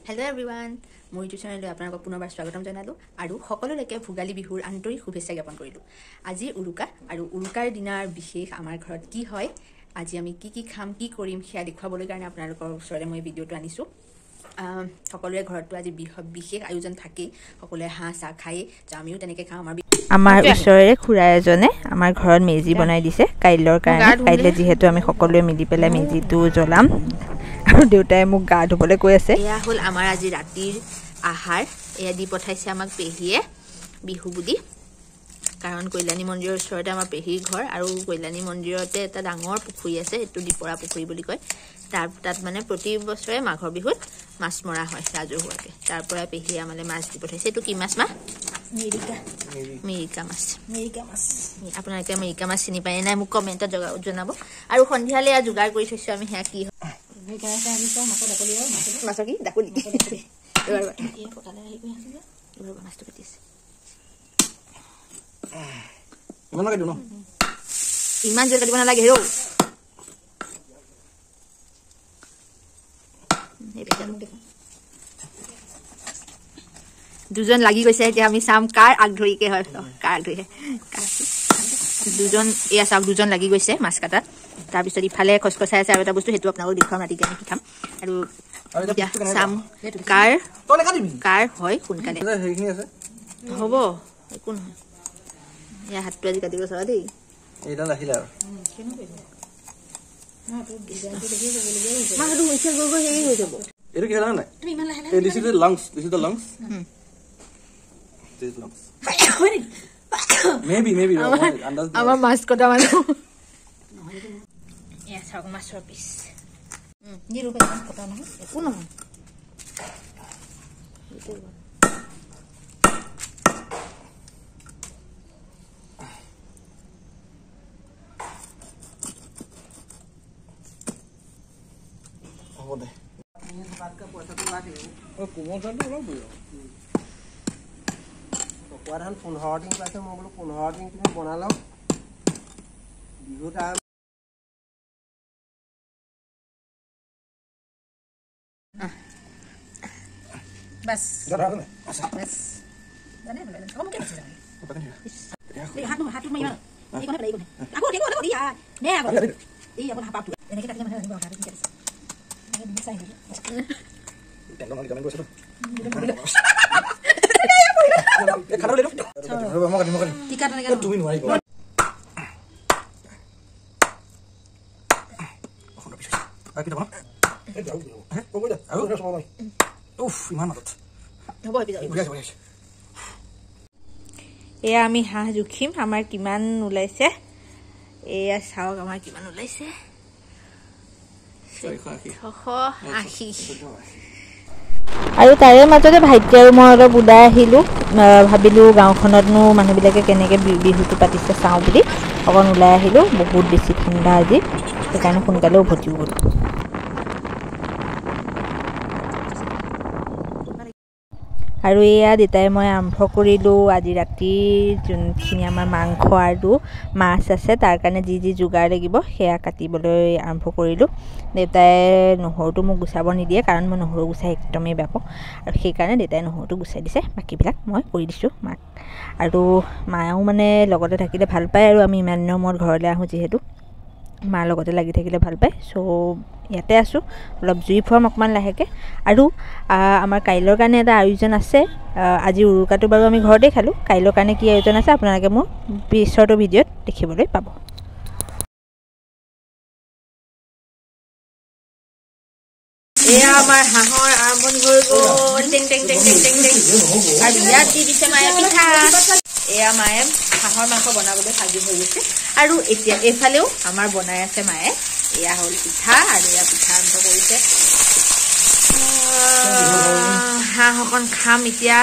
Hello everyone, মোৰ YouTube চেনেললৈ আপোনালোকক পুনৰবাৰ স্বাগতম জনালোঁ আৰু সকলোলৈকে ভোগালী বিহুৰ আন্তৰিক শুভেচ্ছা জ্ঞাপন কৰিলোঁ। আজি উৰুকা আৰু উৰুকাৰ দিনাৰ বিশেষ আমাৰ ঘৰত কি হয়, আজি আমি কি খাম কি কৰিম সেয়া দেখুৱাবলৈ কাৰণে আপোনালোকৰ ওচৰলৈ মই ভিডিঅ'টো আনিছোঁ। সকলোৰে ঘৰতো আজি বিশেষ আয়োজন থাকেই, সকলোৱে হাঁহ চাহ খায়, আমিও তেনেকৈ খাওঁ। আমাৰ ওচৰৰে খুৰা এজনে আমাৰ ঘৰত মেজি বনাই দিছে কাইলৈৰ কাৰণে। কাইলৈ যিহেতু আমি সকলোৱে মিলি পেলাই মেজিটো জ্বলাম আৰু দেউতাই মোক গা ধুবলৈ কৈ আছে। এয়া হ'ল আমাৰ আজি ৰাতিৰ আহাৰ। এয়া দি পঠাইছে আমাক পেহীয়ে বিহু বুলি, কাৰণ কল্যাণী মন্দিৰৰ ওচৰতে আমাৰ পেহীৰ ঘৰ আৰু কল্যাণী মন্দিৰতে এটা ডাঙৰ পুখুৰী আছে, এইটো দীপৰা পুখুৰী বুলি কয়। তাত মানে প্ৰতি বছৰে মাঘৰ বিহুত মাছ মৰা হয় ৰাজহুৱাকৈ। তাৰ পৰা পেহীয়ে মানে মাছ দি পঠাইছে। এইটো কি মাছ মা? মিৰিকা মাছ। আপোনালোকে মিৰিকা মাছ চিনি পায় নাই মোক কমেণ্টত জনাব। আৰু সন্ধিয়ালৈ এয়া যোগাৰ কৰি থৈছোঁ আমি, সেয়া কি হয় মাছৰ কি ডাকুলি মাছটো কাটিছে। ইমান জোৰ কাটিব নালাগে হেৰৌ। দুজন লাগি গৈছে, এতিয়া আমি চাম কাৰ আগ ধৰিকে হয়, কাৰ আগ ধৰিহে। দুজন এয়া চাওক, দুজন লাগি গৈছে মাছ কাটাত। তাৰপিছত ইফালে খচখচাই আছে আৰু এটা বস্তু, সেইটো আপোনালোকক দেখুৱাম ৰাতিকে আমি খাম। আৰু এতিয়া চাম কাৰ হয় সোনকালে হ'ব, একো নহয়। এয়া হাতটো আজি কাটিব চাবা দেই। আমাৰ মাছ কটা মানুহ চাওক, মাছৰ পিচ একো নহয়। ধান 15 দিন পাইছে, মই বোলো 15 দিন তুমি বনালো বিহুত এয়া আমি হাঁহ জুখিম আমাৰ কিমান ওলাইছে। এয়া চাওক আমাৰ কিমান ওলাইছে, 680। আৰু তাৰে মাজতে ভাইটি আৰু মই অলপ ওলাই আহিলোঁ, ভাবিলোঁ গাঁওখনতনো মানুহবিলাকে কেনেকৈ বিহুটো পাতিছে চাওঁ বুলি অকণ ওলাই আহিলোঁ। বহুত বেছি ঠাণ্ডা আজি, সেইকাৰণে সোনকালে উভতি গ'লোঁ। আৰু এয়া দেউতাই মই আৰম্ভ কৰিলোঁ আজি ৰাতিৰ যোনখিনি আমাৰ মাংস আৰু মাছ আছে তাৰ কাৰণে যি যোগাৰ লাগিব সেয়া কাটিবলৈ আৰম্ভ কৰিলোঁ। দেউতাই নহৰুটো মোক গুচাব নিদিয়ে, কাৰণ মই নহৰু গুচাই একদমেই বেয়া পাওঁ, আৰু সেইকাৰণে দেউতাই নহৰুটো গুচাই দিছে, বাকীবিলাক মই কৰি দিছোঁ মাক। আৰু মায়েও মানে লগতে থাকিলে ভাল পায়, আৰু আমি ইমান দিনৰ মূৰত ঘৰলৈ আহোঁ যিহেতু মাৰ লগতে লাগি থাকিলে ভাল পায়। চ' ইয়াতে আছোঁ, অলপ জুই ফুৱাম অকণমান লাহেকৈ। আৰু আমাৰ কাইলৈৰ কাৰণে এটা আয়োজন আছে। আজি উৰুকাটো বাৰু আমি ঘৰতেই খালোঁ, কাইলৈৰ কাৰণে কি আয়োজন আছে আপোনালোকে মোৰ পিছৰটো ভিডিঅ'ত দেখিবলৈ পাব। এয়া আমাৰ হাঁহৰ আৰম্ভণি হৈ গ'ল, টেং টেং টেং টেং টেং টেং। আৰু ইয়াত দি দিছে মায়ে পিঠা। এয়া মায়ে হাঁহৰ মাংস বনাবলৈ সাজু হৈ গৈছে। আৰু এতিয়া এইফালেও আমাৰ বনাই আছে মায়ে। এয়া হ'ল পিঠা, আৰু এয়া পিঠা আৰম্ভ কৰিছে। হাঁহ অকণ খাম এতিয়া।